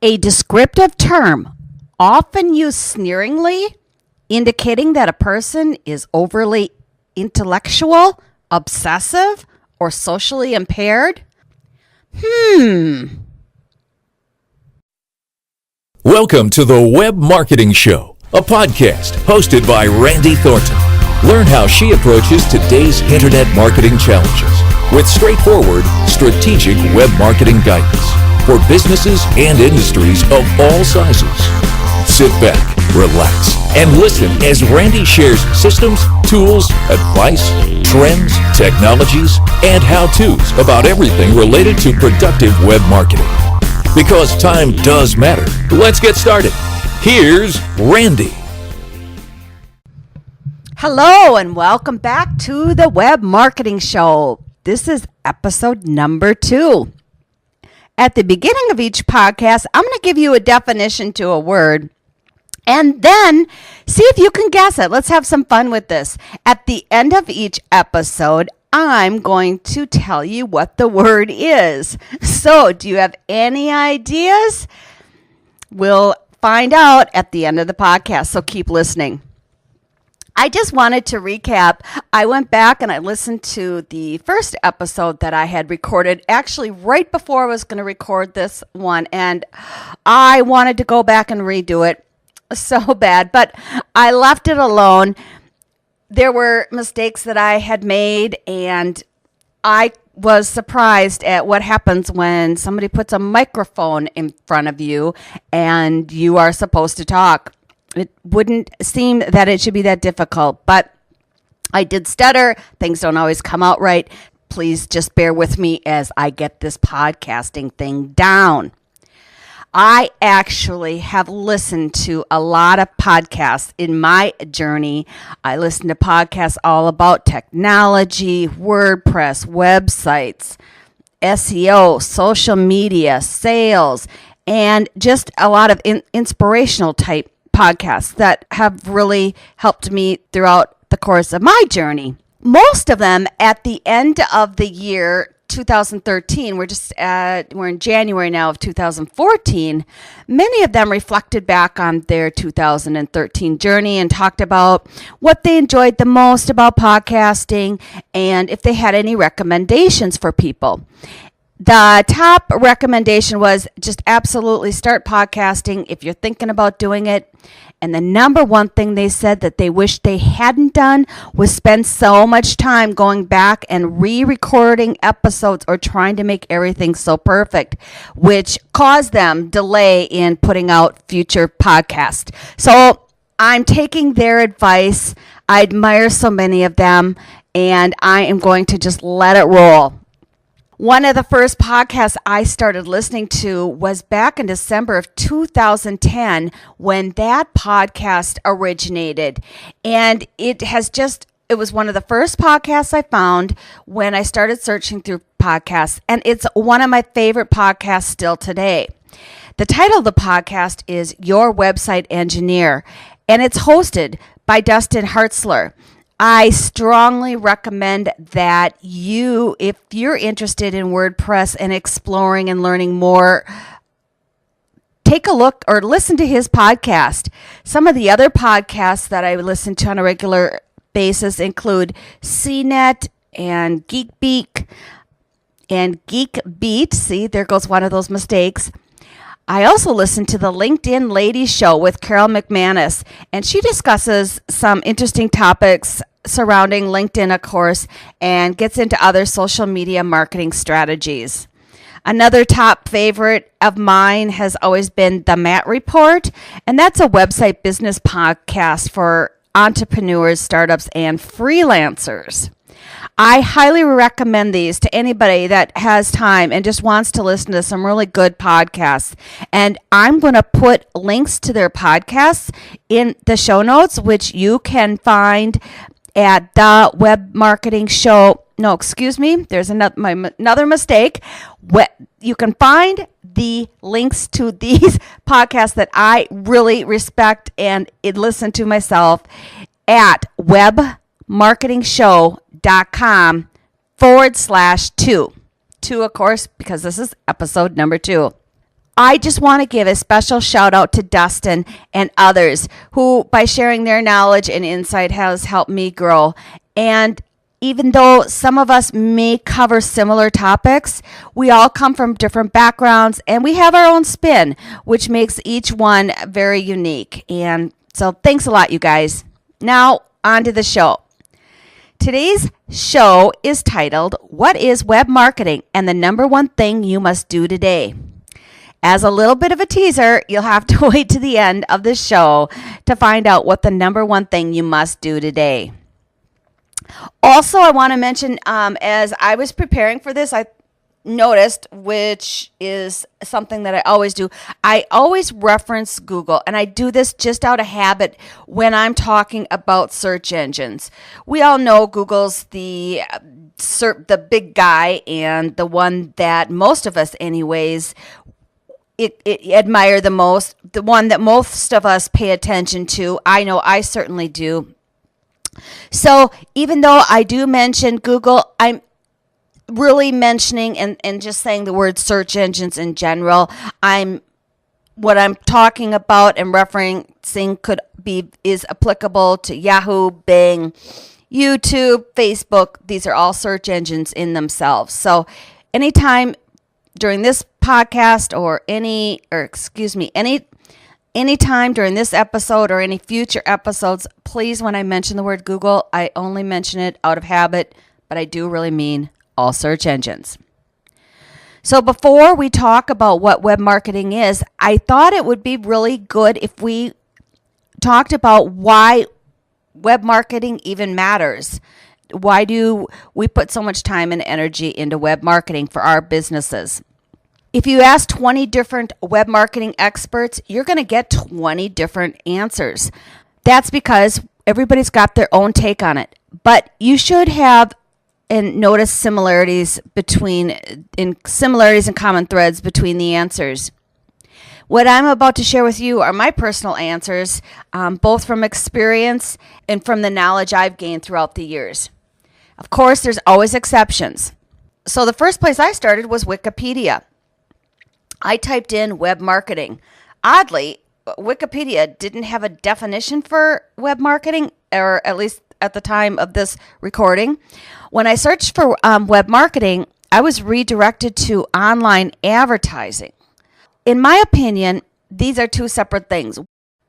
A descriptive term often used sneeringly, indicating that a person is overly intellectual, obsessive, or socially impaired. Welcome to the Web Marketing Show, a podcast hosted by Randy Thornton. Learn how she approaches today's internet marketing challenges with straightforward, strategic web marketing guidance for businesses and industries of all sizes. Sit back, relax, and listen as Randy shares systems, tools, advice, trends, technologies, and how-tos about everything related to productive web marketing. Because time does matter. Let's get started. Here's Randy. Hello and welcome back to the Web Marketing Show. This is episode number 2. At the beginning of each podcast, I'm going to give you a definition to a word and then see if you can guess it. Let's have some fun with this. At the end of each episode, I'm going to tell you what the word is. So, do you have any ideas? We'll find out at the end of the podcast, so keep listening. I just wanted to recap. I went back and I listened to the first episode that I had recorded, actually right before I was going to record this one, and I wanted to go back and redo it so bad, but I left it alone. There were mistakes that I had made, and I was surprised at what happens when somebody puts a microphone in front of you and you are supposed to talk. It wouldn't seem that it should be that difficult, but I did stutter. Things don't always come out right. Please just bear with me as I get this podcasting thing down. I actually have listened to a lot of podcasts in my journey. I listen to podcasts all about technology, WordPress, websites, SEO, social media, sales, and just a lot of inspirational type podcasts that have really helped me throughout the course of my journey. Most of them at the end of the year 2013, we're in January now of 2014. Many of them reflected back on their 2013 journey and talked about what they enjoyed the most about podcasting and if they had any recommendations for people. The top recommendation was just absolutely start podcasting if you're thinking about doing it. And the number one thing they said that they wish they hadn't done was spend so much time going back and re-recording episodes or trying to make everything so perfect, which caused them delay in putting out future podcasts. So I'm taking their advice. I admire so many of them, and I am going to just let it roll. One of the first podcasts I started listening to was back in December of 2010 when that podcast originated. And it was one of the first podcasts I found when I started searching through podcasts. And it's one of my favorite podcasts still today. The title of the podcast is Your Website Engineer, and it's hosted by Dustin Hartzler. I strongly recommend that if you're interested in WordPress and exploring and learning more, take a look or listen to his podcast. Some of the other podcasts that I listen to on a regular basis include CNET and GeekBeat and GeekBeat. See, there goes one of those mistakes. I also listen to the LinkedIn Ladies Show with Carol McManus, and she discusses some interesting topics surrounding LinkedIn, of course, and gets into other social media marketing strategies. Another top favorite of mine has always been The Matt Report, and that's a website business podcast for entrepreneurs, startups, and freelancers. I highly recommend these to anybody that has time and just wants to listen to some really good podcasts. And I'm going to put links to their podcasts in the show notes, which you can find at the Web Marketing Show. No, excuse me. There's another mistake. You can find the links to these podcasts that I really respect and listen to myself at webmarketingshow.com/2. 2, of course, because this is episode number 2. I just want to give a special shout out to Dustin and others who, by sharing their knowledge and insight, has helped me grow. And even though some of us may cover similar topics, we all come from different backgrounds and we have our own spin, which makes each one very unique. And so thanks a lot, you guys. Now, on to the show. Today's show is titled, What is Web Marketing and the Number One Thing You Must Do Today? As a little bit of a teaser, you'll have to wait to the end of the show to find out what the number one thing you must do today. Also, I want to mention, as I was preparing for this, I noticed, which is something that I always do, I always reference Google, and I do this just out of habit when I'm talking about search engines. We all know Google's the big guy and the one that most of us anyways admire the most, the one that most of us pay attention to. I know I certainly do. So even though I do mention Google, I'm really mentioning and just saying the word search engines in general. What I'm talking about and referencing is applicable to Yahoo, Bing, YouTube, Facebook. These are all search engines in themselves. So anytime during this podcast any time during this episode or any future episodes, please, when I mention the word Google, I only mention it out of habit, but I do really mean all search engines. So before we talk about what web marketing is, I thought it would be really good if we talked about why web marketing even matters. Why do we put so much time and energy into web marketing for our businesses? If you ask 20 different web marketing experts, you're going to get 20 different answers. That's because everybody's got their own take on it. But you should have and notice similarities and common threads between the answers. What I'm about to share with you are my personal answers, both from experience and from the knowledge I've gained throughout the years. Of course, there's always exceptions. So the first place I started was Wikipedia. I typed in web marketing. Oddly, Wikipedia didn't have a definition for web marketing, or at least at the time of this recording. When I searched for web marketing, I was redirected to online advertising. In my opinion, these are two separate things.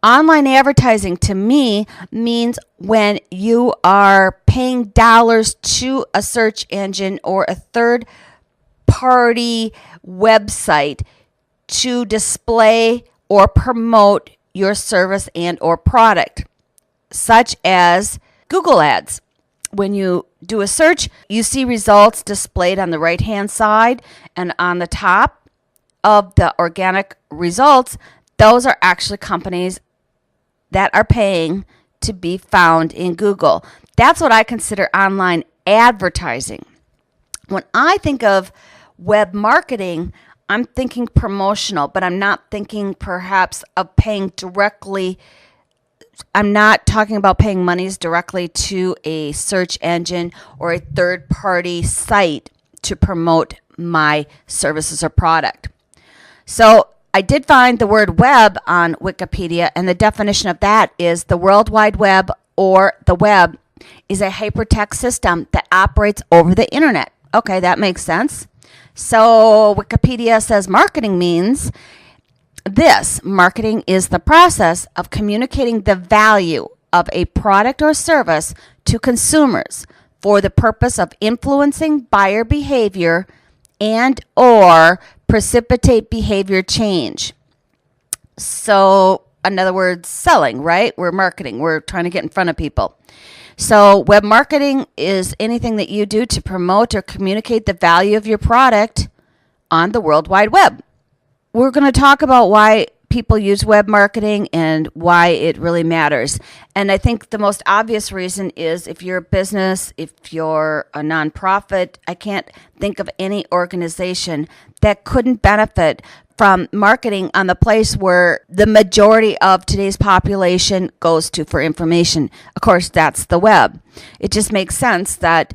Online advertising to me means when you are paying dollars to a search engine or a third party website to display or promote your service and or product, such as Google Ads. When you do a search, you see results displayed on the right-hand side, and on the top of the organic results, those are actually companies that are paying to be found in Google. That's what I consider online advertising. When I think of web marketing, I'm thinking promotional, but I'm not thinking perhaps of paying directly. I'm not talking about paying monies directly to a search engine or a third-party site to promote my services or product. So I did find the word web on Wikipedia, and the definition of that is the World Wide Web, or the web is a hypertext system that operates over the internet. Okay, that makes sense. So Wikipedia says marketing means this. Marketing is the process of communicating the value of a product or service to consumers for the purpose of influencing buyer behavior and or precipitate behavior change. So, in other words, selling, right? We're marketing. We're trying to get in front of people. So web marketing is anything that you do to promote or communicate the value of your product on the World Wide Web. We're going to talk about why people use web marketing and why it really matters. And I think the most obvious reason is if you're a business, if you're a nonprofit, I can't think of any organization that couldn't benefit from marketing on the place where the majority of today's population goes to for information. Of course, that's the web. It just makes sense that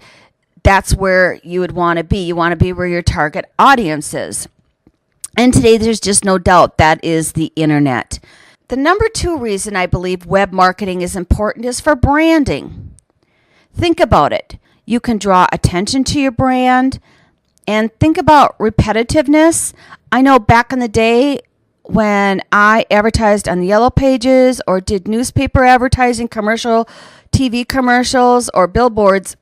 that's where you would want to be. You want to be where your target audience is. And today there's just no doubt that is the internet. The number 2 reason I believe web marketing is important is for branding. Think about it. You can draw attention to your brand and think about repetitiveness. I know back in the day when I advertised on the Yellow Pages or did newspaper advertising, TV commercials, or billboards,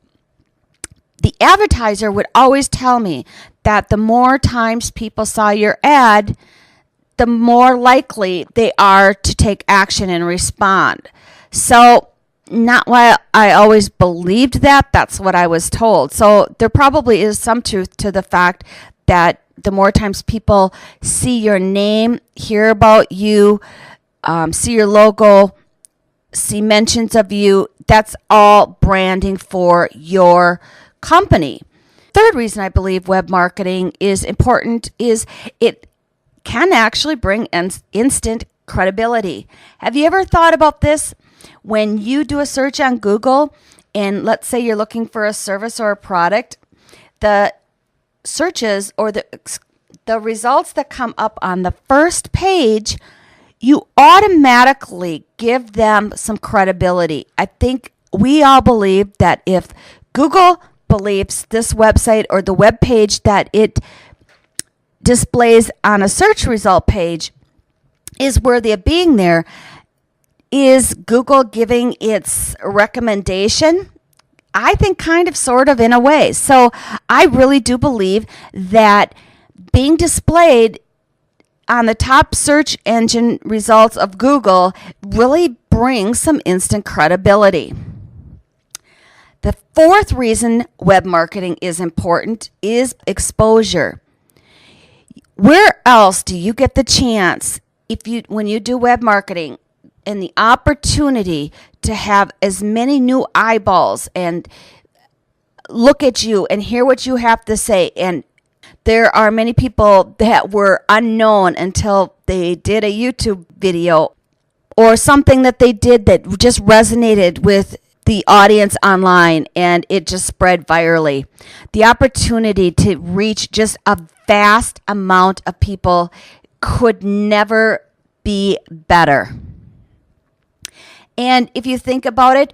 the advertiser would always tell me that the more times people saw your ad, the more likely they are to take action and respond. So, not why I always believed that, that's what I was told. So, there probably is some truth to the fact that the more times people see your name, hear about you, see your logo, see mentions of you, that's all branding for your company. Third reason I believe web marketing is important is it can actually bring instant credibility. Have you ever thought about this? When you do a search on Google and let's say you're looking for a service or a product, the searches or the results that come up on the first page, you automatically give them some credibility. I think we all believe that if Google believes this website or the web page that it displays on a search result page is worthy of being there, is Google giving its recommendation? I think kind of, sort of, in a way. So I really do believe that being displayed on the top search engine results of Google really brings some instant credibility. The 4th reason web marketing is important is exposure. Where else do you get the chance when you do web marketing and the opportunity to have as many new eyeballs and look at you and hear what you have to say? And there are many people that were unknown until they did a YouTube video or something that they did that just resonated with the audience online and it just spread virally. The opportunity to reach just a vast amount of people could never be better. And if you think about it,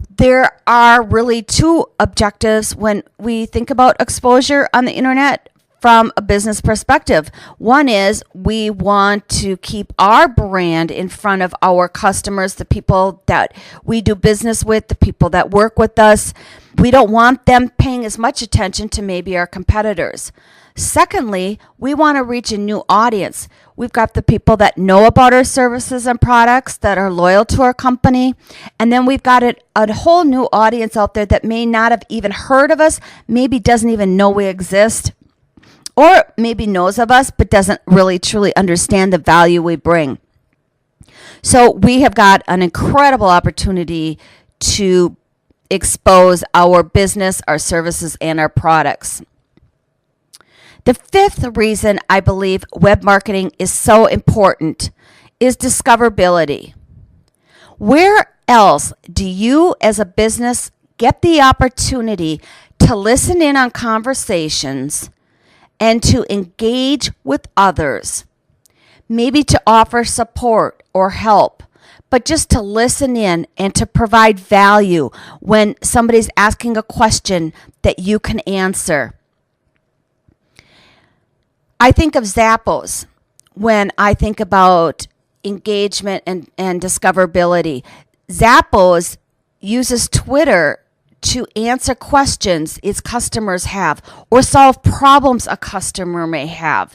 there are really 2 objectives when we think about exposure on the internet from a business perspective. One is we want to keep our brand in front of our customers, the people that we do business with, the people that work with us. We don't want them paying as much attention to maybe our competitors. Secondly, we want to reach a new audience. We've got the people that know about our services and products that are loyal to our company. And then we've got a whole new audience out there that may not have even heard of us, maybe doesn't even know we exist, or maybe knows of us but doesn't really truly understand the value we bring. So we have got an incredible opportunity to expose our business, our services, and our products. The 5th reason I believe web marketing is so important is discoverability. Where else do you as a business get the opportunity to listen in on conversations and to engage with others? Maybe to offer support or help, but just to listen in and to provide value when somebody's asking a question that you can answer. I think of Zappos when I think about engagement and discoverability. Zappos uses Twitter to answer questions its customers have or solve problems a customer may have.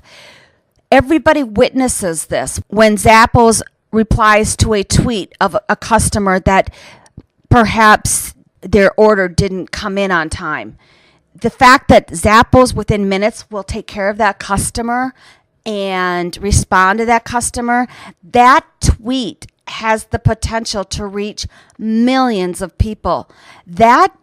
Everybody witnesses this when Zappos replies to a tweet of a customer that perhaps their order didn't come in on time. The fact that Zappos within minutes will take care of that customer and respond to that customer, that tweet has the potential to reach millions of people. That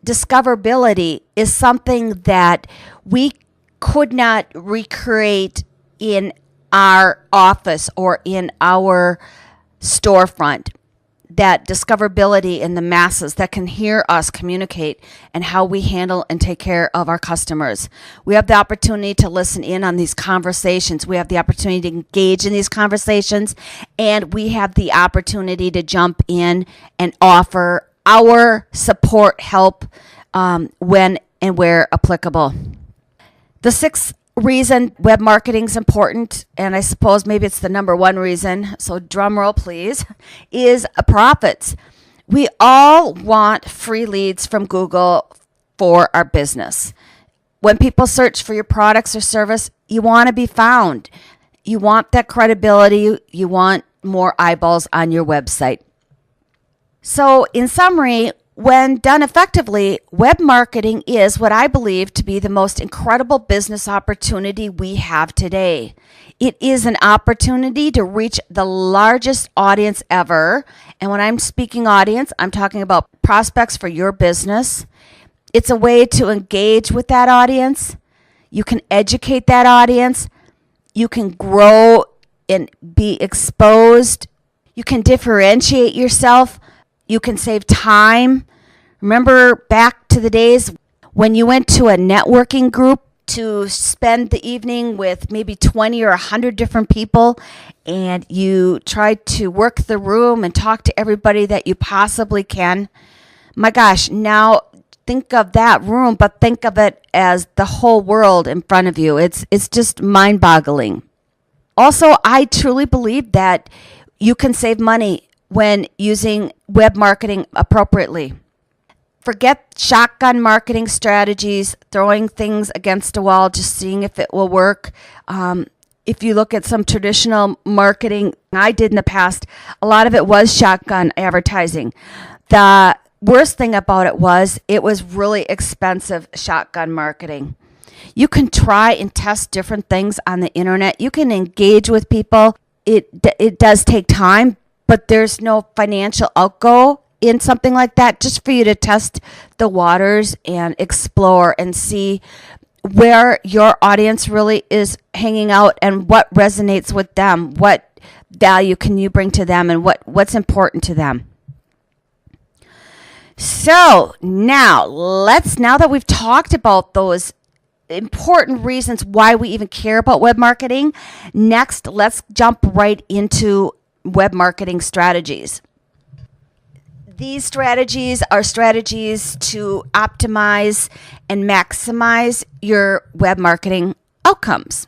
discoverability is something that we could not recreate in our office or in our storefront. that discoverability in the masses that can hear us communicate and how we handle and take care of our customers. We have the opportunity to listen in on these conversations. We have the opportunity to engage in these conversations, and we have the opportunity to jump in and offer our support, help when and where applicable. The sixth reason web marketing is important, and I suppose maybe it's the number one reason, so drum roll please, is profits. We all want free leads from Google for our business. When people search for your products or service, you want to be found. You want that credibility. You want more eyeballs on your website. So in summary, when done effectively, web marketing is what I believe to be the most incredible business opportunity we have today. It is an opportunity to reach the largest audience ever. And when I'm speaking audience, I'm talking about prospects for your business. It's a way to engage with that audience. You can educate that audience. You can grow and be exposed. You can differentiate yourself. You can save time. Remember back to the days when you went to a networking group to spend the evening with maybe 20 or 100 different people, and you tried to work the room and talk to everybody that you possibly can. My gosh, now think of that room, but think of it as the whole world in front of you. It's just mind-boggling. Also, I truly believe that you can save money when using web marketing appropriately. Forget shotgun marketing strategies, throwing things against a wall, just seeing if it will work. If you look at some traditional marketing I did in the past, a lot of it was shotgun advertising. The worst thing about it was really expensive shotgun marketing. You can try and test different things on the internet. You can engage with people. It does take time, but there's no financial outgo in something like that, just for you to test the waters and explore and see where your audience really is hanging out and what resonates with them, what value can you bring to them, and what's important to them. So now that we've talked about those important reasons why we even care about web marketing, next let's jump right into web marketing strategies. These strategies are strategies to optimize and maximize your web marketing outcomes.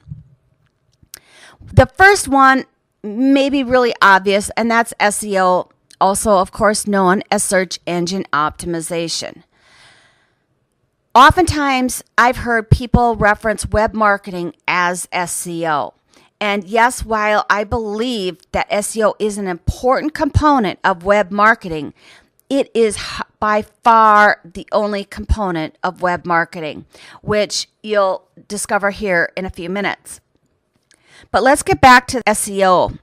The first one may be really obvious, and that's SEO, also, of course, known as search engine optimization. Oftentimes, I've heard people reference web marketing as SEO. And yes, while I believe that SEO is an important component of web marketing, it is by far the only component of web marketing, which you'll discover here in a few minutes. But let's get back to SEO.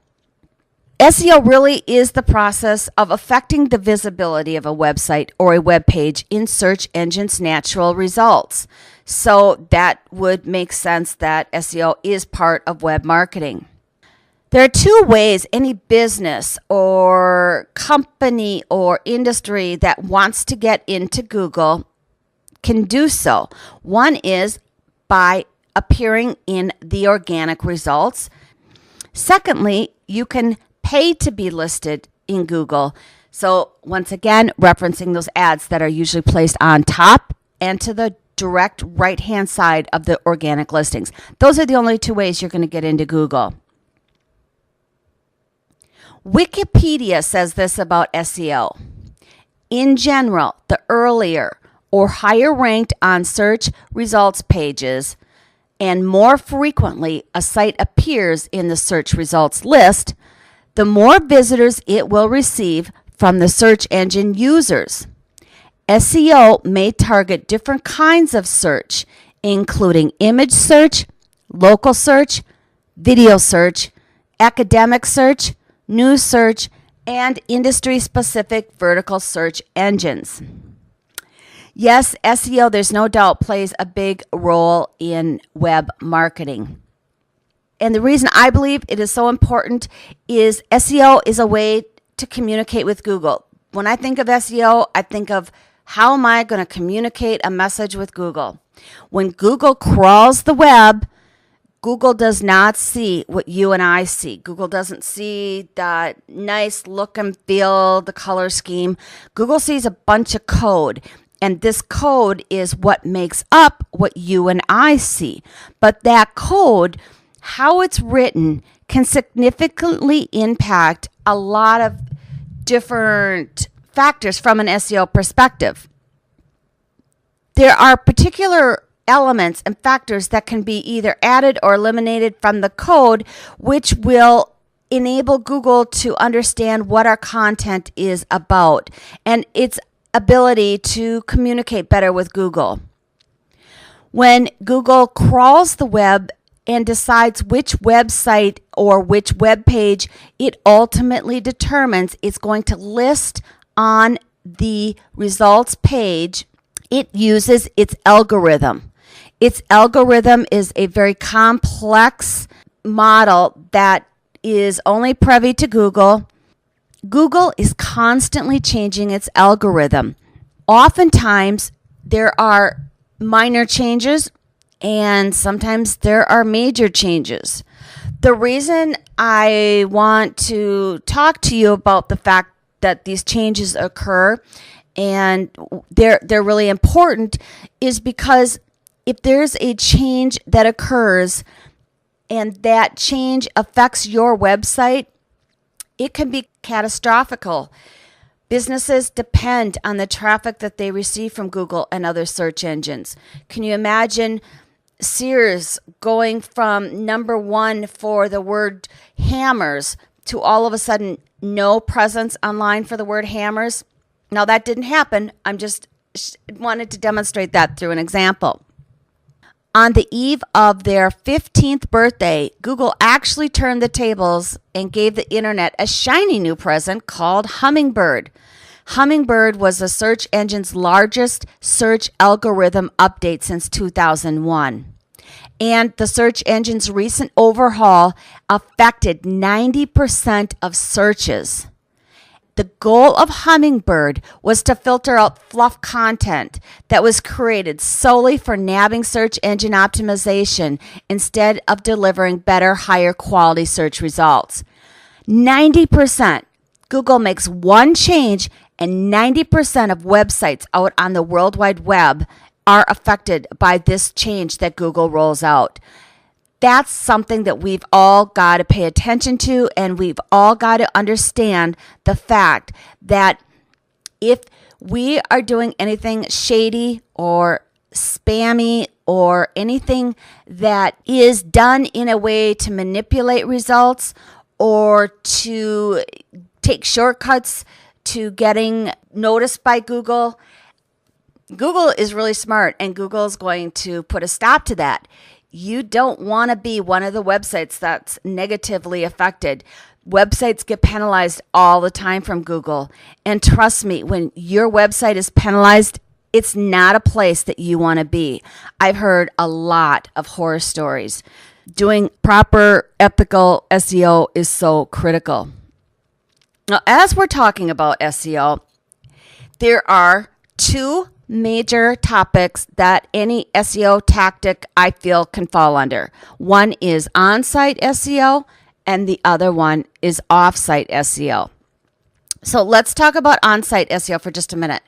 SEO really is the process of affecting the visibility of a website or a web page in search engines' natural results. So that would make sense that SEO is part of web marketing. There are two ways any business or company or industry that wants to get into Google can do so. One is by appearing in the organic results. Secondly, you can pay to be listed in Google. So once again, referencing those ads that are usually placed on top and to the direct right-hand side of the organic listings. Those are the only two ways you're going to get into Google. Wikipedia says this about SEO. In general, the earlier or higher ranked on search results pages and more frequently a site appears in the search results list, the more visitors it will receive from the search engine users. SEO may target different kinds of search, including image search, local search, video search, academic search, news search, and industry-specific vertical search engines. Yes, SEO, there's no doubt, plays a big role in web marketing. And the reason I believe it is so important is SEO is a way to communicate with Google. When I think of SEO, I think of how am I going to communicate a message with Google? When Google crawls the web, Google does not see what you and I see. Google doesn't see that nice look and feel, the color scheme. Google sees a bunch of code, and this code is what makes up what you and I see. But that code, how it's written, can significantly impact a lot of different factors from an SEO perspective. There are particular elements and factors that can be either added or eliminated from the code, which will enable Google to understand what our content is about and its ability to communicate better with Google. When Google crawls the web and decides which website or which web page it ultimately determines it's going to list on the results page, it uses its algorithm. Its algorithm is a very complex model that is only privy to Google. Google is constantly changing its algorithm. Oftentimes, there are minor changes, and sometimes there are major changes. The reason I want to talk to you about the fact that these changes occur and they're really important is because if there's a change that occurs and that change affects your website, it can be catastrophic. Businesses depend on the traffic that they receive from Google and other search engines. Can you imagine Sears going from number one for the word hammers to all of a sudden no presence online for the word hammers? Now, that didn't happen. I'm just wanted to demonstrate that through an example. On the eve of their 15th birthday, Google actually turned the tables and gave the internet a shiny new present called Hummingbird. Hummingbird was the search engine's largest search algorithm update since 2001. And the search engine's recent overhaul affected 90% of searches. The goal of Hummingbird was to filter out fluff content that was created solely for nabbing search engine optimization instead of delivering better, higher quality search results. 90%. Google makes one change and 90% of websites out on the World Wide Web are affected by this change that Google rolls out. That's something that we've all got to pay attention to, and we've all got to understand the fact that if we are doing anything shady or spammy or anything that is done in a way to manipulate results or to take shortcuts to getting noticed by Google, Google is really smart, and Google is going to put a stop to that. You don't want to be one of the websites that's negatively affected. Websites get penalized all the time from Google. And trust me, when your website is penalized, it's not a place that you want to be. I've heard a lot of horror stories. Doing proper ethical SEO is so critical. Now, as we're talking about SEO, there are two major topics that any SEO tactic I feel can fall under. One is on-site SEO and the other one is off-site SEO. So let's talk about on-site SEO for just a minute.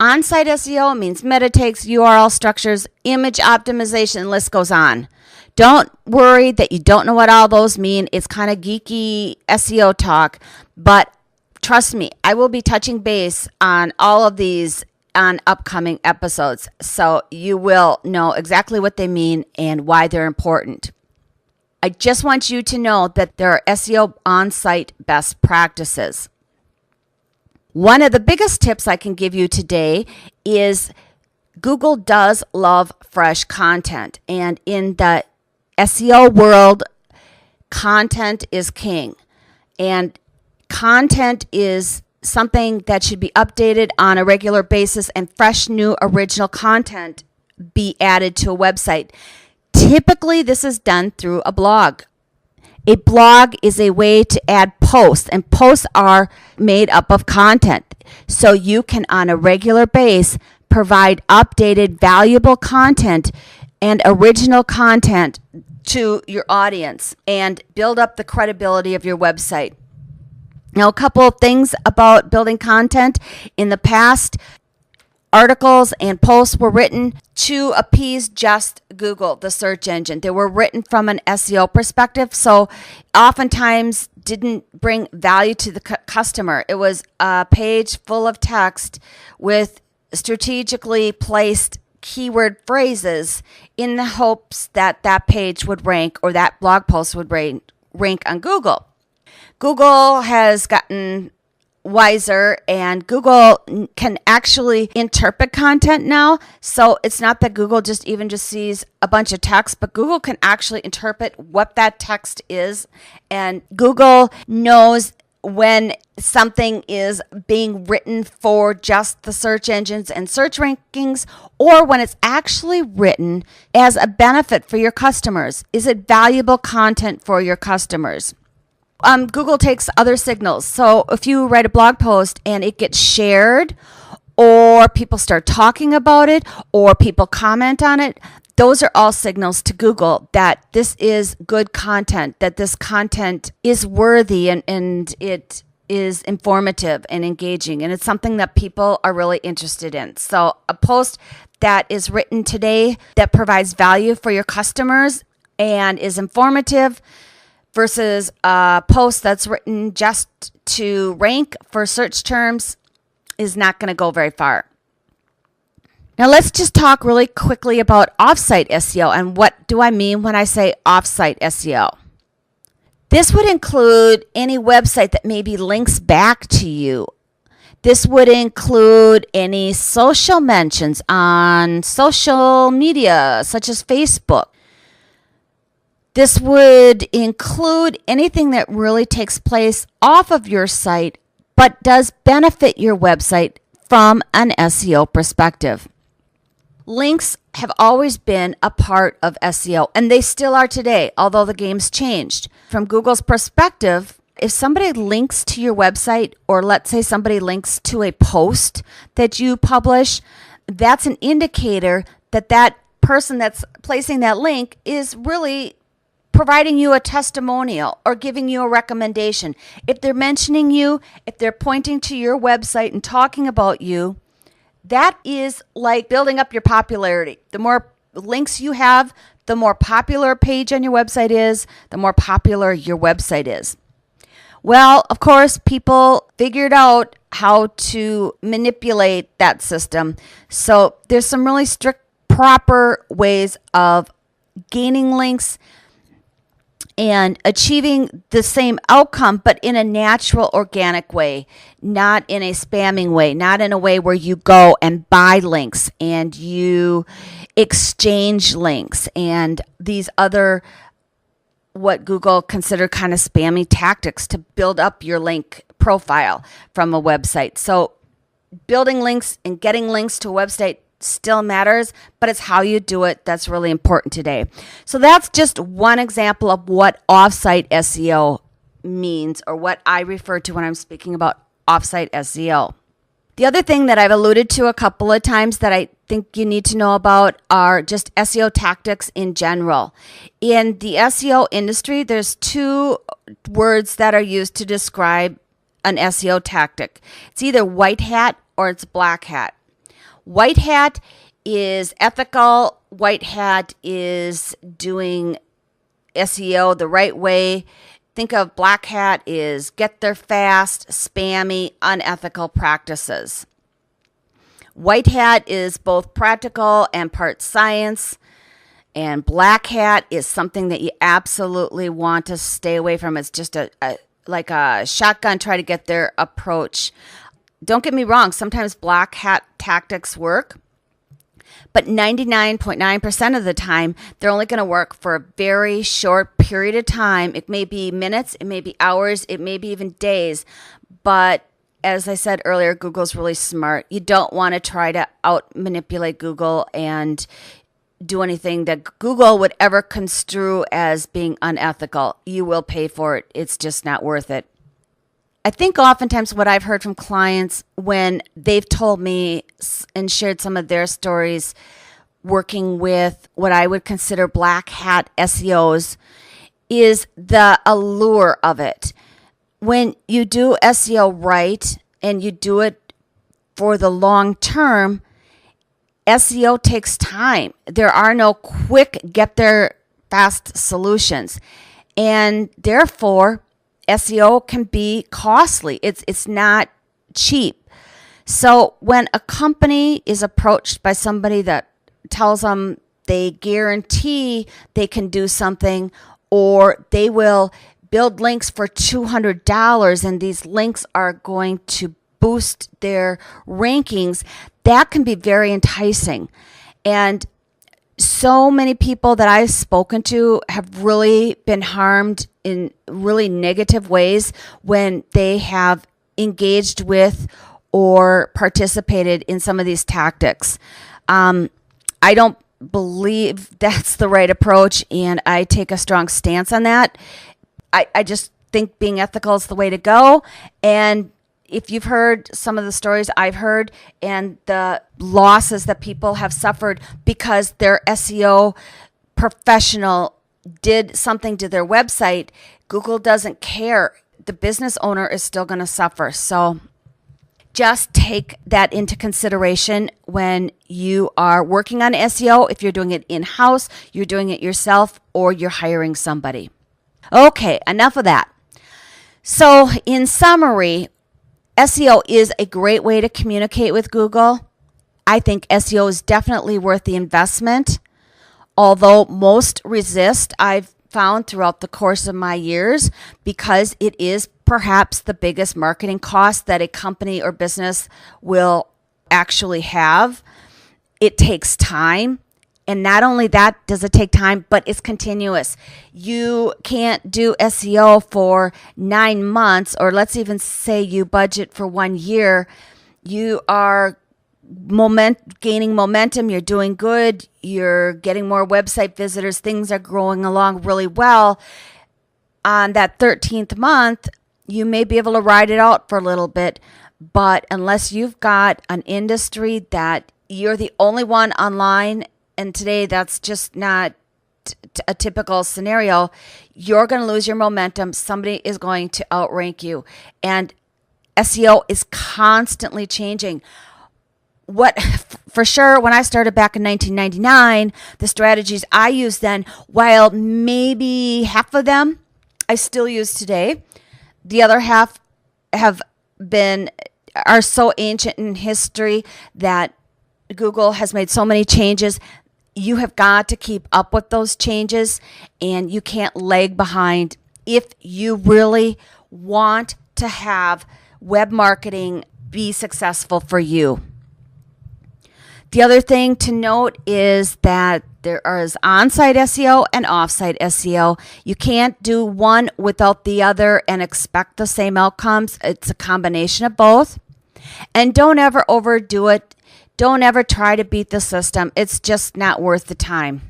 On-site SEO means meta tags, URL structures, image optimization, list goes on. Don't worry that you don't know what all those mean. It's kind of geeky SEO talk, but trust me, I will be touching base on all of these on upcoming episodes, so you will know exactly what they mean and why they're important. I just want you to know that there are SEO on-site best practices. One of the biggest tips I can give you today is Google does love fresh content, and in the SEO world, content is king, and content is something that should be updated on a regular basis, and fresh, new, original content be added to a website. Typically, this is done through a blog. A blog is a way to add posts, and posts are made up of content. So you can, on a regular basis, provide updated, valuable content and original content to your audience and build up the credibility of your website. Now, a couple of things about building content. In the past, articles and posts were written to appease just Google, the search engine. They were written from an SEO perspective, so oftentimes didn't bring value to the customer. It was a page full of text with strategically placed keyword phrases in the hopes that that page would rank or that blog post would rank on Google. Google has gotten wiser, and Google can actually interpret content now. So it's not that Google just sees a bunch of text, but Google can actually interpret what that text is. And Google knows when something is being written for just the search engines and search rankings, or when it's actually written as a benefit for your customers. Is it valuable content for your customers? Google takes other signals. So if you write a blog post and it gets shared, or people start talking about it, or people comment on it, those are all signals to Google that this is good content, that this content is worthy and it is informative and engaging, and it's something that people are really interested in. So a post that is written today that provides value for your customers and is informative versus a post that's written just to rank for search terms is not going to go very far. Now let's just talk really quickly about offsite SEO. And what do I mean when I say offsite SEO? This would include any website that maybe links back to you. This would include any social mentions on social media, such as Facebook. This would include anything that really takes place off of your site, but does benefit your website from an SEO perspective. Links have always been a part of SEO, and they still are today, although the game's changed. From Google's perspective, if somebody links to your website, or let's say somebody links to a post that you publish, that's an indicator that that person that's placing that link is really providing you a testimonial or giving you a recommendation. If they're mentioning you, if they're pointing to your website and talking about you, that is like building up your popularity. The more links you have, the more popular a page on your website is, the more popular your website is. Well, of course, people figured out how to manipulate that system. So there's some really strict, proper ways of gaining links and achieving the same outcome, but in a natural, organic way, not in a spamming way, not in a way where you go and buy links and you exchange links and these other, what Google consider kind of spammy tactics to build up your link profile from a website. So building links and getting links to a website still matters, but it's how you do it that's really important today. So that's just one example of what offsite SEO means, or what I refer to when I'm speaking about offsite SEO. The other thing that I've alluded to a couple of times that I think you need to know about are just SEO tactics in general. In the SEO industry, there's two words that are used to describe an SEO tactic. It's either white hat or it's black hat. White hat is ethical. White hat is doing SEO the right way. Think of black hat is get there fast, spammy, unethical practices. White hat is both practical and part science. And black hat is something that you absolutely want to stay away from. It's just like a shotgun try to get there approach. Don't get me wrong, sometimes black hat tactics work, but 99.9% of the time, they're only going to work for a very short period of time. It may be minutes, it may be hours, it may be even days, but as I said earlier, Google's really smart. You don't want to try to out-manipulate Google and do anything that Google would ever construe as being unethical. You will pay for it. It's just not worth it. I think oftentimes what I've heard from clients when they've told me and shared some of their stories working with what I would consider black hat SEOs is the allure of it. When you do SEO right and you do it for the long term, SEO takes time. There are no quick get there fast solutions. And therefore, SEO can be costly. It's not cheap. So when a company is approached by somebody that tells them they guarantee they can do something, or they will build links for $200 and these links are going to boost their rankings, that can be very enticing. And so many people that I've spoken to have really been harmed in really negative ways when they have engaged with or participated in some of these tactics. I don't believe that's the right approach, and I take a strong stance on that. I just think being ethical is the way to go. And if you've heard some of the stories I've heard and the losses that people have suffered because their SEO professional did something to their website, Google doesn't care. The business owner is still going to suffer. So just take that into consideration when you are working on SEO. If you're doing it in-house, you're doing it yourself, or you're hiring somebody. Okay, enough of that. So in summary, SEO is a great way to communicate with Google. I think SEO is definitely worth the investment, although most resist, I've found throughout the course of my years, because it is perhaps the biggest marketing cost that a company or business will actually have. It takes time. And not only that does it take time, but it's continuous. You can't do SEO for 9 months, or let's even say you budget for 1 year. You are gaining momentum. You're doing good. You're getting more website visitors. Things are growing along really well. On that 13th month, you may be able to ride it out for a little bit. But unless you've got an industry that you're the only one online, and today that's just not a typical scenario, you're going to lose your momentum. Somebody is going to outrank you. And SEO is constantly changing. What for sure, when I started back in 1999, the strategies I used then, while maybe half of them I still use today, the other half are so ancient in history that Google has made so many changes. You have got to keep up with those changes, and you can't lag behind if you really want to have web marketing be successful for you. The other thing to note is that there is on-site SEO and off-site SEO. You can't do one without the other and expect the same outcomes. It's a combination of both. And don't ever overdo it. Don't ever try to beat the system. It's just not worth the time.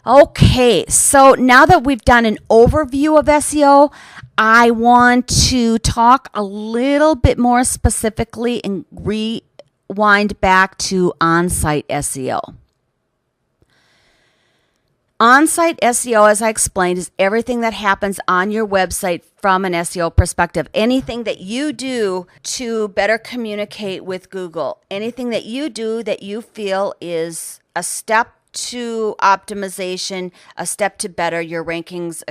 Okay, so now that we've done an overview of SEO, I want to talk a little bit more specifically and rewind back to on-site SEO. On-site SEO, as I explained, is everything that happens on your website from an SEO perspective. Anything that you do to better communicate with Google. Anything that you do that you feel is a step to optimization, a step to better your rankings,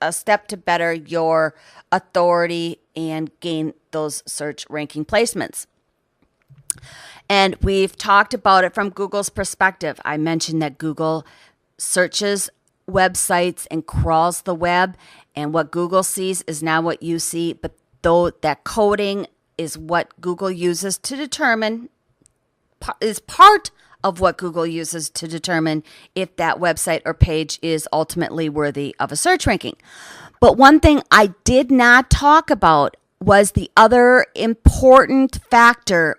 a step to better your authority and gain those search ranking placements. And we've talked about it from Google's perspective. I mentioned that Google searches websites and crawls the web, and what Google sees is now what you see, but though that coding is what Google uses to determine, is part of what Google uses to determine if that website or page is ultimately worthy of a search ranking. But one thing I did not talk about was the other important factor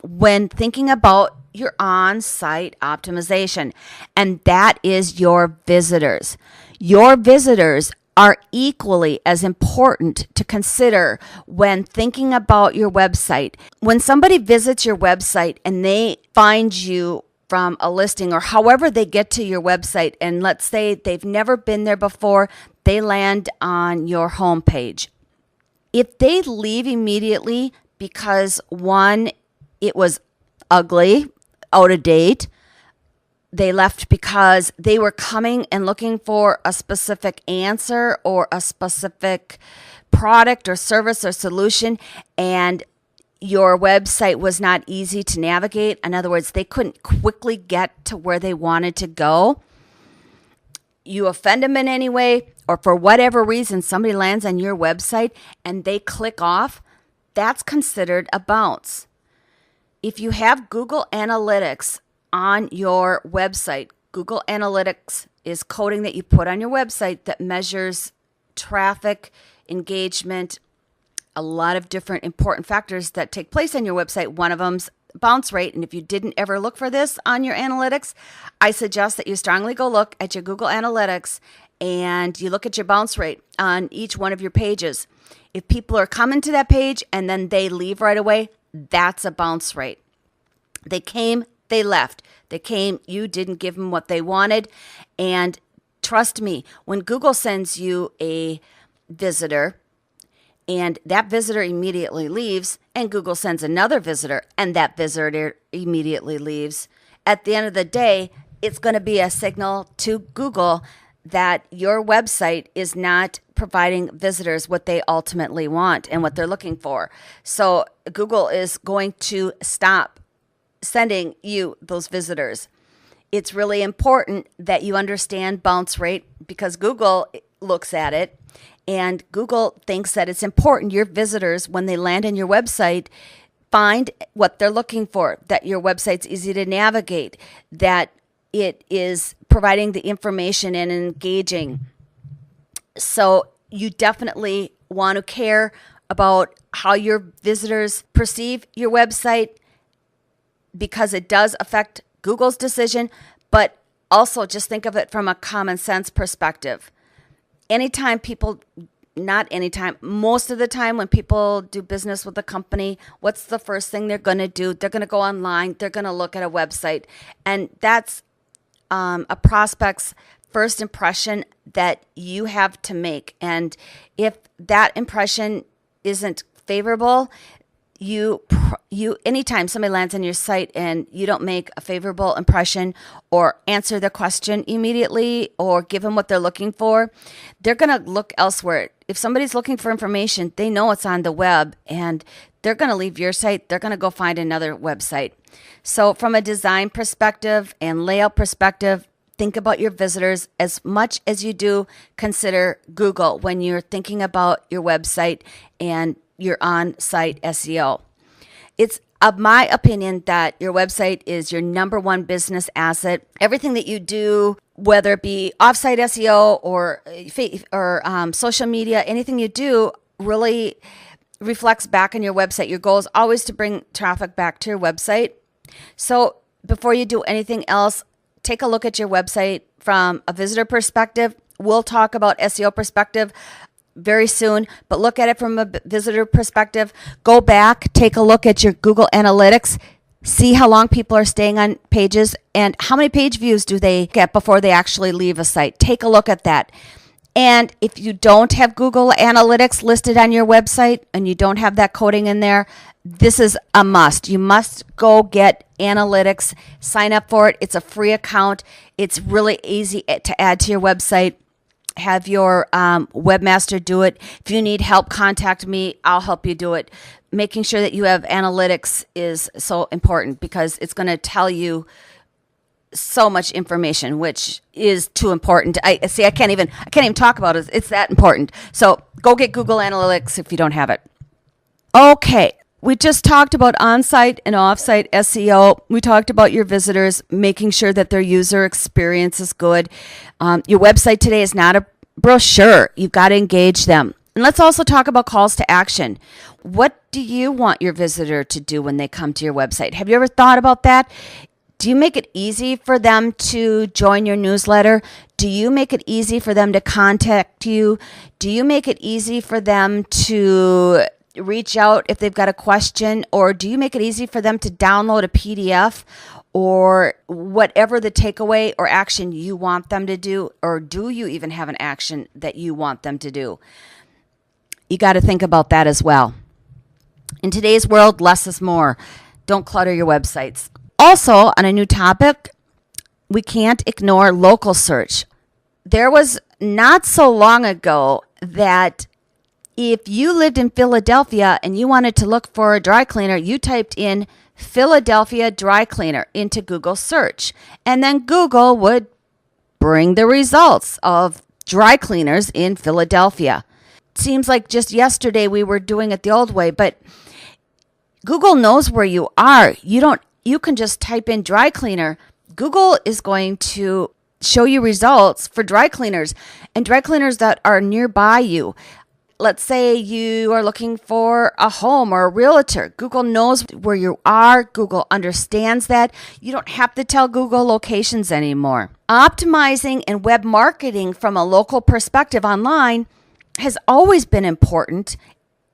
when thinking about your on-site optimization, and that is your visitors. Your visitors are equally as important to consider when thinking about your website. When somebody visits your website and they find you from a listing or however they get to your website, and let's say they've never been there before, they land on your homepage. If they leave immediately because one, it was ugly, out of date, they left because they were coming and looking for a specific answer or a specific product or service or solution, and your website was not easy to navigate. In other words, they couldn't quickly get to where they wanted to go. You offend them in any way, or for whatever reason, somebody lands on your website and they click off, that's considered a bounce. If you have Google Analytics on your website, Google Analytics is coding that you put on your website that measures traffic, engagement, a lot of different important factors that take place on your website. One of them's bounce rate. And if you didn't ever look for this on your analytics, I suggest that you strongly go look at your Google Analytics and you look at your bounce rate on each one of your pages. If people are coming to that page and then they leave right away, that's a bounce rate. They came, they left. They came, you didn't give them what they wanted. And trust me, when Google sends you a visitor and that visitor immediately leaves, and Google sends another visitor and that visitor immediately leaves, at the end of the day, it's going to be a signal to Google that your website is not providing visitors what they ultimately want and what they're looking for. So Google is going to stop sending you those visitors. It's really important that you understand bounce rate because Google looks at it and Google thinks that it's important your visitors, when they land on your website, find what they're looking for, that your website's easy to navigate, that it is providing the information and engaging. So you definitely want to care about how your visitors perceive your website, because it does affect Google's decision, but also just think of it from a common sense perspective. Most of the time when people do business with a company, what's the first thing they're going to do? They're going to go online. They're going to look at a website. And that's a prospect's first impression that you have to make. And if that impression isn't favorable, you anytime somebody lands on your site and you don't make a favorable impression or answer their question immediately or give them what they're looking for, they're going to look elsewhere. If somebody's looking for information, they know it's on the web and they're going to leave your site. They're going to go find another website. So from a design perspective and layout perspective, think about your visitors as much as you do consider Google when you're thinking about your website and your on-site SEO. It's of my opinion that your website is your number one business asset. Everything that you do, whether it be off-site SEO or social media, anything you do really reflects back on your website. Your goal is always to bring traffic back to your website. So before you do anything else, take a look at your website from a visitor perspective. We'll talk about SEO perspective very soon, but look at it from a visitor perspective. Go back, take a look at your Google Analytics, see how long people are staying on pages and how many page views do they get before they actually leave a site. Take a look at that. And if you don't have Google Analytics listed on your website and you don't have that coding in there, this is a must. You must go get Analytics, sign up for it. It's a free account. It's really easy to add to your website. Have your webmaster do it. If you need help, contact me. I'll help you do it. Making sure that you have analytics is so important because it's going to tell you so much information, which is too important. I can't even talk about it. It's that important. So go get Google Analytics if you don't have it. Okay. We just talked about on-site and off-site SEO. We talked about your visitors, making sure that their user experience is good. Your website today is not a brochure. You've got to engage them. And let's also talk about calls to action. What do you want your visitor to do when they come to your website? Have you ever thought about that? Do you make it easy for them to join your newsletter? Do you make it easy for them to contact you? Do you make it easy for them to reach out if they've got a question? Or do you make it easy for them to download a PDF or whatever the takeaway or action you want them to do? Or do you even have an action that you want them to do? You got to think about that as well. In today's world, less is more. Don't clutter your websites. Also, on a new topic, we can't ignore local search. There was not so long ago that if you lived in Philadelphia and you wanted to look for a dry cleaner, you typed in Philadelphia dry cleaner into Google search. And then Google would bring the results of dry cleaners in Philadelphia. Seems like just yesterday we were doing it the old way, but Google knows where you are. You can just type in dry cleaner. Google is going to show you results for dry cleaners and dry cleaners that are nearby you. Let's say you are looking for a home or a realtor. Google knows where you are. Google understands that. You don't have to tell Google locations anymore. Optimizing and web marketing from a local perspective online has always been important.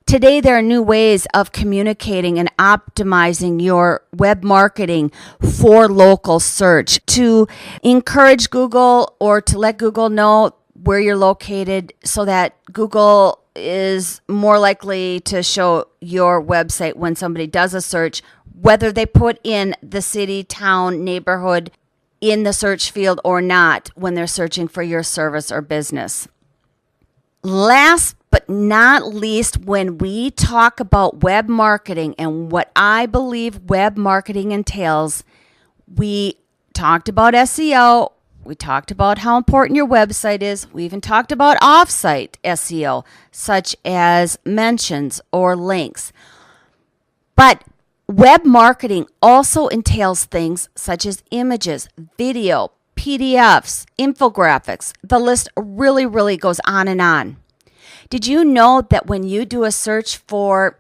Today, there are new ways of communicating and optimizing your web marketing for local search to encourage Google or to let Google know where you're located so that Google is more likely to show your website when somebody does a search, whether they put in the city, town, neighborhood in the search field or not when they're searching for your service or business. Last but not least, when we talk about web marketing and what I believe web marketing entails, we talked about SEO. We talked about how important your website is. We even talked about off-site SEO, such as mentions or links. But web marketing also entails things such as images, video, PDFs, infographics. The list really goes on and on. Did you know that when you do a search for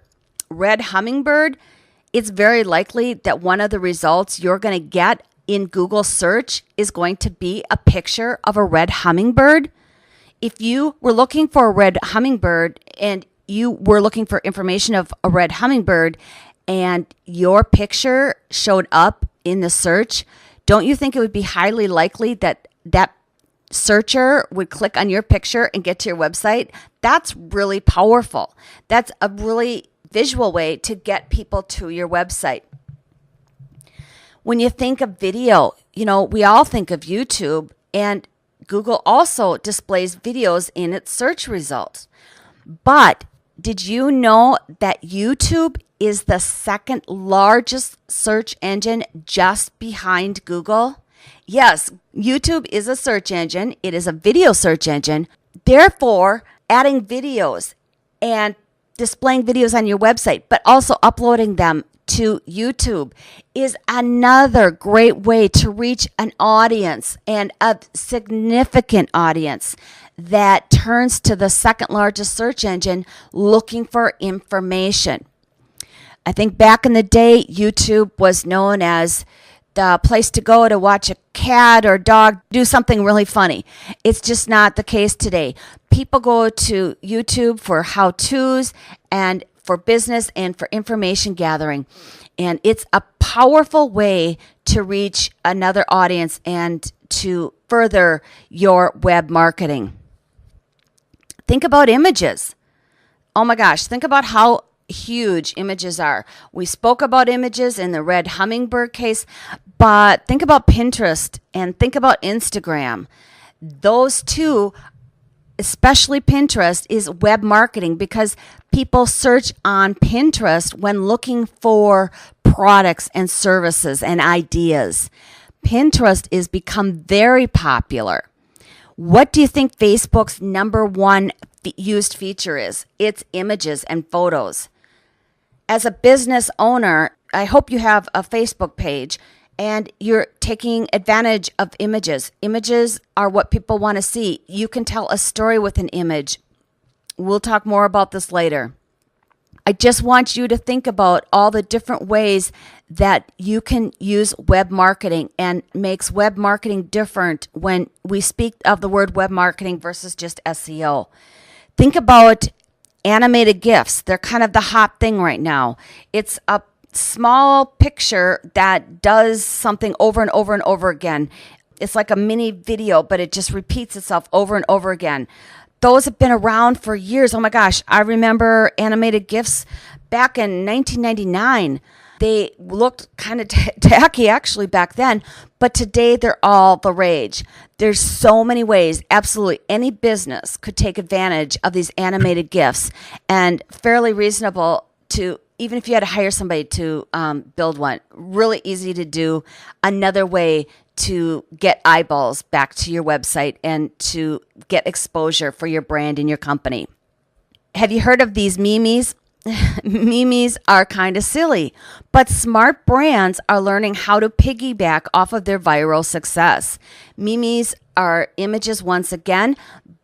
red hummingbird, it's very likely that one of the results you're going to get in Google search is going to be a picture of a red hummingbird? If you were looking for a red hummingbird and you were looking for information of a red hummingbird and your picture showed up in the search, don't you think it would be highly likely that that searcher would click on your picture and get to your website? That's really powerful. That's a really visual way to get people to your website. When you think of video, we all think of YouTube, and Google also displays videos in its search results. But did you know that YouTube is the second largest search engine just behind Google? Yes, YouTube is a search engine. It is a video search engine. Therefore, adding videos and displaying videos on your website, but also uploading them to YouTube is another great way to reach an audience, and a significant audience that turns to the second largest search engine looking for information. I think back in the day, YouTube was known as the place to go to watch a cat or dog do something really funny. It's just not the case today. People go to YouTube for how-tos and for business and for information gathering. And it's a powerful way to reach another audience and to further your web marketing. Think about images. Oh my gosh, think about how huge images are. We spoke about images in the red hummingbird case, but think about Pinterest and think about Instagram. Those two, especially Pinterest, is web marketing because people search on Pinterest when looking for products and services and ideas. Pinterest is become very popular. What do you think Facebook's number one used feature is? It's images and photos. As a business owner, I hope you have a Facebook page and you're taking advantage of images. Images are what people want to see. You can tell a story with an image. We'll talk more about this later. I I just want you to think about all the different ways that you can use web marketing, and makes web marketing different when we speak of the word web marketing versus just SEO. Think about animated GIFs. They're kind of the hot thing right now. It's a small picture that does something over and over and over again. It's like a mini video, but it just repeats itself over and over again. Those have been around for years. Oh my gosh, I remember animated GIFs back in 1999. They looked kind of tacky actually back then, but today they're all the rage. There's so many ways. Absolutely any business could take advantage of these animated GIFs, and fairly reasonable to, even if you had to hire somebody to build one. Really easy to do. Another way to get eyeballs back to your website and to get exposure for your brand and your company. Have you heard of these memes? Memes are kind of silly, but smart brands are learning how to piggyback off of their viral success. Memes are images once again,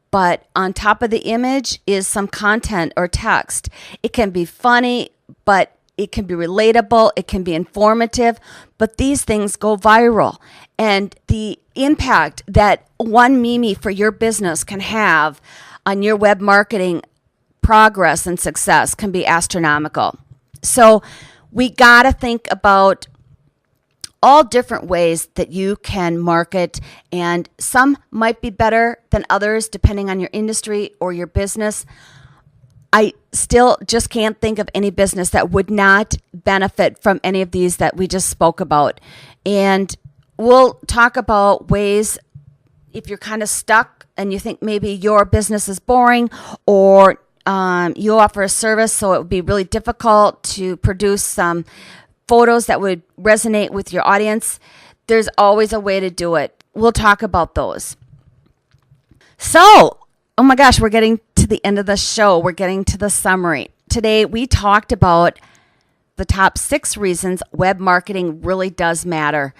but on top of the image is some content or text. It can be funny, but it can be relatable, it can be informative, but these things go viral. And the impact that one meme for your business can have on your web marketing progress and success can be astronomical. So we got to think about all different ways that you can market, and some might be better than others depending on your industry or your business. I still just can't think of any business that would not benefit from any of these that we just spoke about. And we'll talk about ways if you're kind of stuck and you think maybe your business is boring, or you offer a service so it would be really difficult to produce some photos that would resonate with your audience. There's always a way to do it. We'll talk about those. So, oh my gosh, we're getting to the end of the show. We're getting to the summary. Today, we talked about the top 6 reasons web marketing really does matter.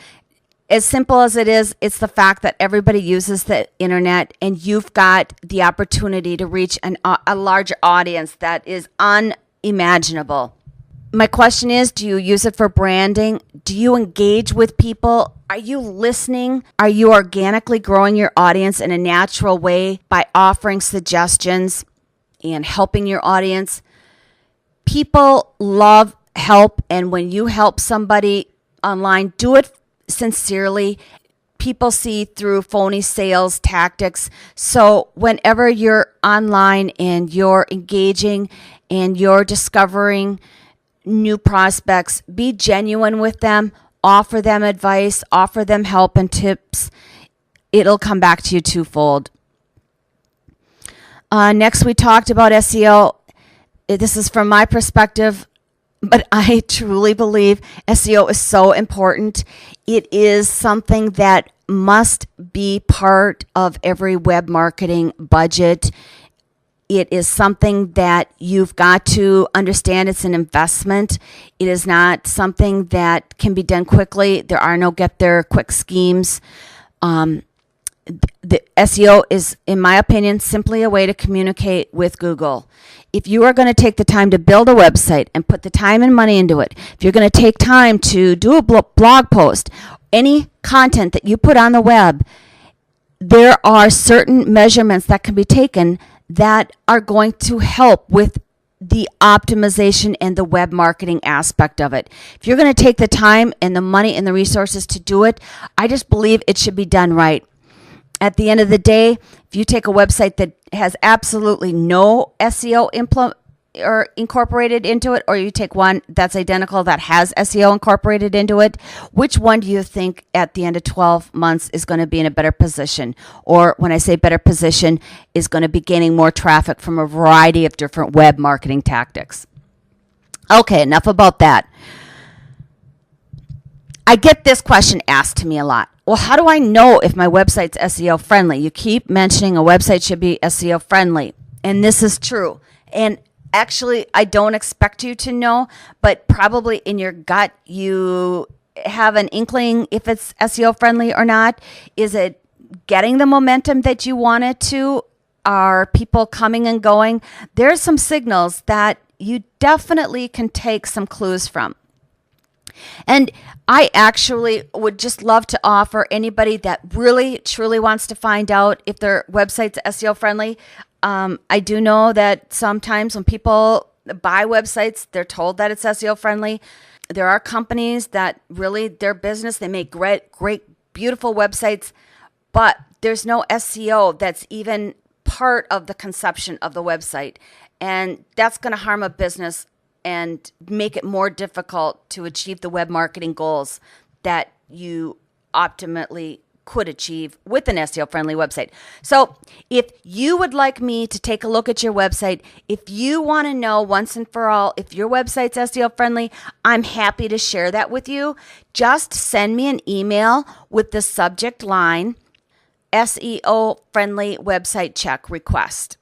As simple as it is, it's the fact that everybody uses the internet, and you've got the opportunity to reach a larger audience that is unimaginable. My question is, do you use it for branding? Do you engage with people? Are you listening? Are you organically growing your audience in a natural way by offering suggestions and helping your audience? People love help, and when you help somebody online, do it sincerely. People see through phony sales tactics. So whenever you're online and you're engaging and you're discovering new prospects, be genuine with them, offer them advice, offer them help and tips. It'll come back to you twofold. Next, we talked about SEO. This is from my perspective, but I truly believe SEO is so important. It is something that must be part of every web marketing budget. It is something that you've got to understand. It's an investment. It is not something that can be done quickly. There are no get there quick schemes. The SEO is, in my opinion, simply a way to communicate with Google. If you are going to take the time to build a website and put the time and money into it, if you're going to take time to do a blog post, any content that you put on the web, there are certain measurements that can be taken that are going to help with the optimization and the web marketing aspect of it. If you're going to take the time and the money and the resources to do it, I just believe it should be done right. At the end of the day, if you take a website that has absolutely no SEO incorporated into it, or you take one that's identical that has SEO incorporated into it, which one do you think at the end of 12 months is going to be in a better position? Or when I say better position, is going to be gaining more traffic from a variety of different web marketing tactics? Okay, enough about that. I get this question asked to me a lot. Well, how do I know if my website's SEO friendly? You keep mentioning a website should be SEO friendly, and this is true. And actually, I don't expect you to know, but probably in your gut, you have an inkling if it's SEO friendly or not. Is it getting the momentum that you want it to? Are people coming and going? There's some signals that you definitely can take some clues from. And I actually would just love to offer anybody that really, truly wants to find out if their website's SEO friendly. I do know that sometimes when people buy websites, they're told that it's SEO friendly. There are companies that really, their business, they make great, beautiful websites, but there's no SEO that's even part of the conception of the website. And that's going to harm a business and make it more difficult to achieve the web marketing goals that you optimally could achieve with an SEO-friendly website. So if you would like me to take a look at your website, if you want to know once and for all if your website's SEO-friendly, I'm happy to share that with you. Just send me an email with the subject line, SEO-friendly website check request.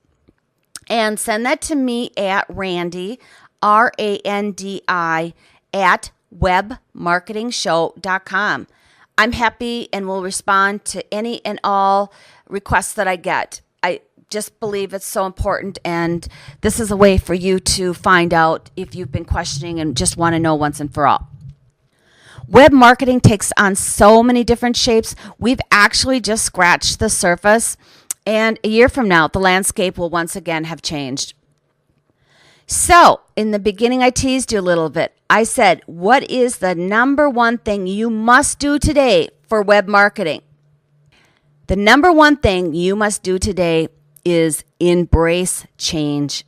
And send that to me at Randi, RANDI, at webmarketingshow.com. I'm happy and will respond to any and all requests that I get. I just believe it's so important, and this is a way for you to find out if you've been questioning and just want to know once and for all. Web marketing takes on so many different shapes. We've actually just scratched the surface, and a year from now, the landscape will once again have changed. So, in the beginning, I teased you a little bit. I said, what is the number one thing you must do today for web marketing? The number one thing you must do today is embrace change.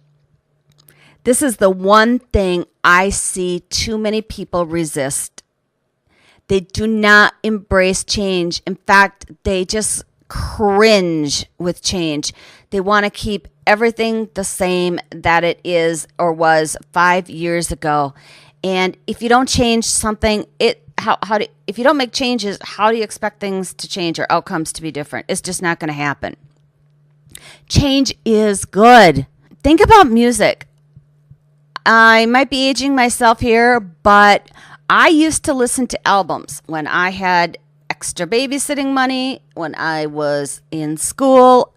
This is the one thing I see too many people resist. They do not embrace change. In fact, they just cringe with change. They want to keep everything the same that it is or was 5 years ago. And if you don't change something, if you don't make changes, how do you expect things to change or outcomes to be different? It's just not going to happen. Change is good. Think about music. I might be aging myself here, but I used to listen to albums when I had extra babysitting money, when I was in school.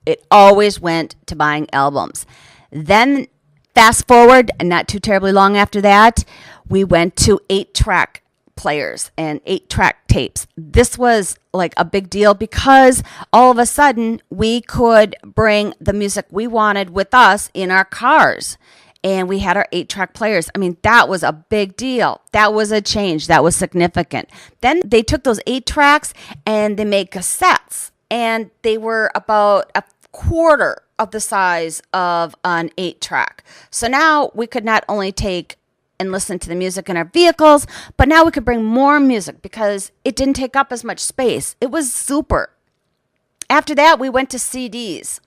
It always went to buying albums. Then fast forward, and not too terribly long after that, we went to 8-track players and 8-track tapes. This was like a big deal because all of a sudden we could bring the music we wanted with us in our cars. And we had our 8-track players. I mean, that was a big deal. That was a change. That was significant. Then they took those 8 tracks and they made cassettes. And they were about a quarter of the size of an 8-track. So now we could not only take and listen to the music in our vehicles, but now we could bring more music because it didn't take up as much space. It was super. After that, we went to CDs.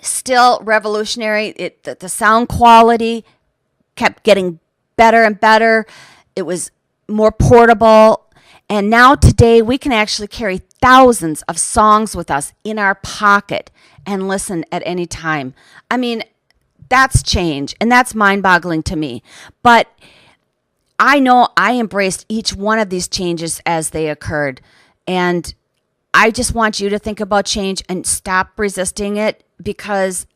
Still revolutionary. The sound quality kept getting better and better. It was more portable. And now today we can actually carry thousands of songs with us in our pocket and listen at any time. I mean, that's change, and that's mind-boggling to me. But I know I embraced each one of these changes as they occurred. And I just want you to think about change and stop resisting it, because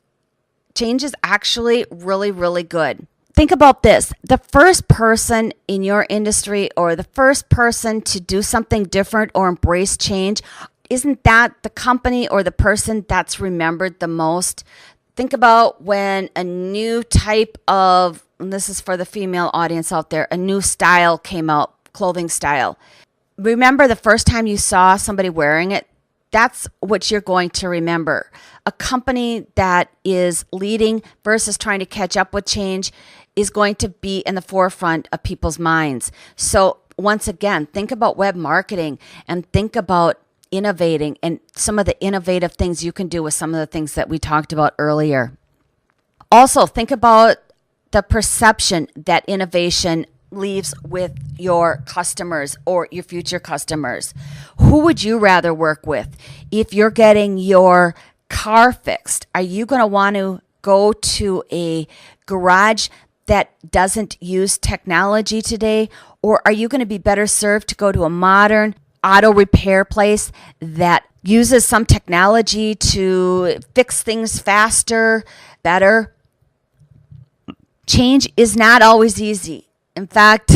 change is actually really, really good. Think about this. The first person in your industry or the first person to do something different or embrace change, isn't that the company or the person that's remembered the most? Think about when a new type of, and this is for the female audience out there, a new style came out, clothing style. Remember the first time you saw somebody wearing it? That's what you're going to remember. A company that is leading versus trying to catch up with change is going to be in the forefront of people's minds. So once again, think about web marketing and think about innovating and some of the innovative things you can do with some of the things that we talked about earlier. Also, think about the perception that innovation leaves with your customers or your future customers. Who would you rather work with? If you're getting your car fixed, are you going to want to go to a garage that doesn't use technology today? Or are you going to be better served to go to a modern auto repair place that uses some technology to fix things faster, better? Change is not always easy. In fact,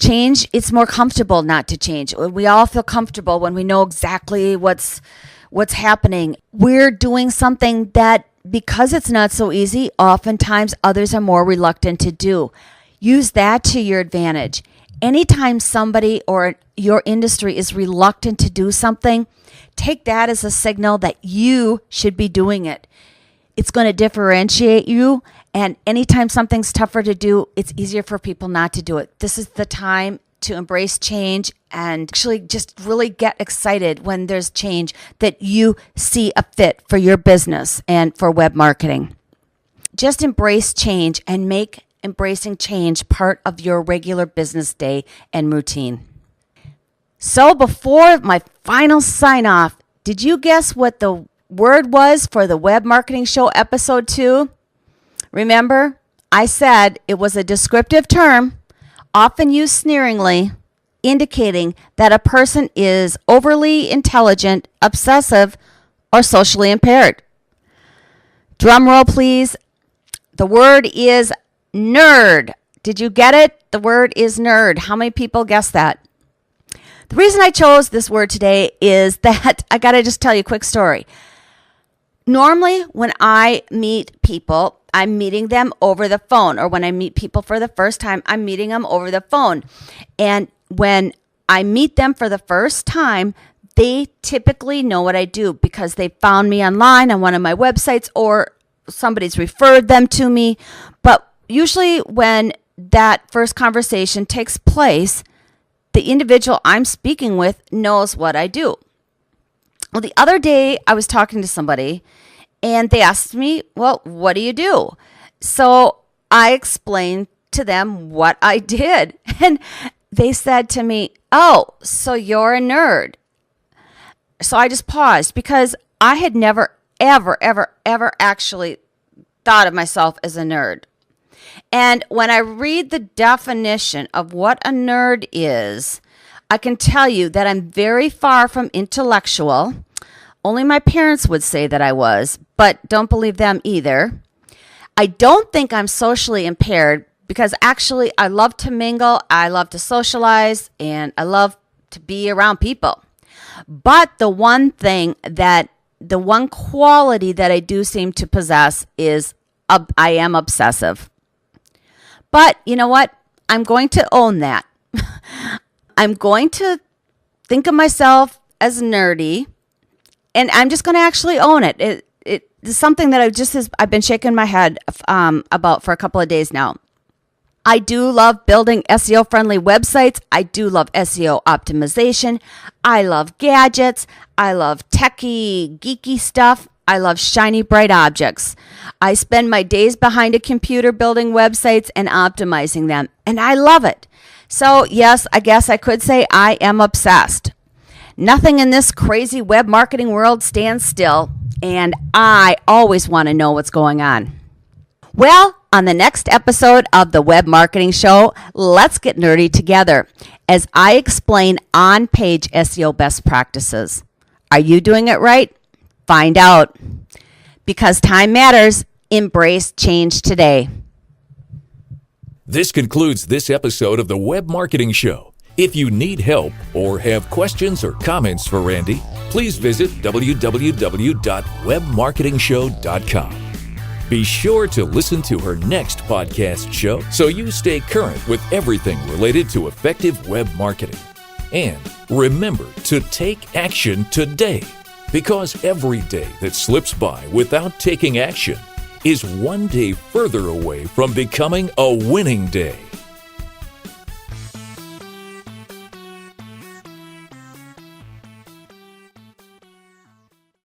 it's more comfortable not to change. We all feel comfortable when we know exactly what's happening. We're doing something that, because it's not so easy, oftentimes others are more reluctant to do. Use that to your advantage. Anytime somebody or your industry is reluctant to do something, take that as a signal that you should be doing it. It's going to differentiate you. And anytime something's tougher to do, it's easier for people not to do it. This is the time to embrace change and actually just really get excited when there's change that you see a fit for your business and for web marketing. Just embrace change and make embracing change part of your regular business day and routine. So before my final sign off, did you guess what the word was for the Web Marketing Show episode 2? Remember, I said it was a descriptive term, often used sneeringly, indicating that a person is overly intelligent, obsessive, or socially impaired. Drum roll, please. The word is nerd. Did you get it? The word is nerd. How many people guessed that? The reason I chose this word today is that I got to just tell you a quick story. Normally, when I meet people, I'm meeting them over the phone, or when I meet people for the first time, I'm meeting them over the phone. And when I meet them for the first time, they typically know what I do because they found me online on one of my websites, or somebody's referred them to me. But usually when that first conversation takes place, the individual I'm speaking with knows what I do. Well, the other day I was talking to somebody and they asked me, well, what do you do? So I explained to them what I did. And they said to me, oh, so you're a nerd. So I just paused because I had never, ever actually thought of myself as a nerd. And when I read the definition of what a nerd is, I can tell you that I'm very far from intellectual. Only my parents would say that I was, but don't believe them either. I don't think I'm socially impaired because actually I love to mingle, I love to socialize, and I love to be around people. But the one quality that I do seem to possess is I am obsessive. But you know what? I'm going to own that. I'm going to think of myself as nerdy, and I'm just going to actually own it. It's something that I've been shaking my head about for a couple of days now. I do love building SEO-friendly websites. I do love SEO optimization. I love gadgets. I love techie, geeky stuff. I love shiny, bright objects. I spend my days behind a computer building websites and optimizing them, and I love it. So, yes, I guess I could say I am obsessed. Nothing in this crazy web marketing world stands still, and I always want to know what's going on. Well, on the next episode of the Web Marketing Show, let's get nerdy together as I explain on-page SEO best practices. Are you doing it right? Find out. Because time matters, embrace change today. This concludes this episode of the Web Marketing Show. If you need help or have questions or comments for Randy, please visit www.webmarketingshow.com. Be sure to listen to her next podcast show so you stay current with everything related to effective web marketing. And remember to take action today, because every day that slips by without taking action is one day further away from becoming a winning day.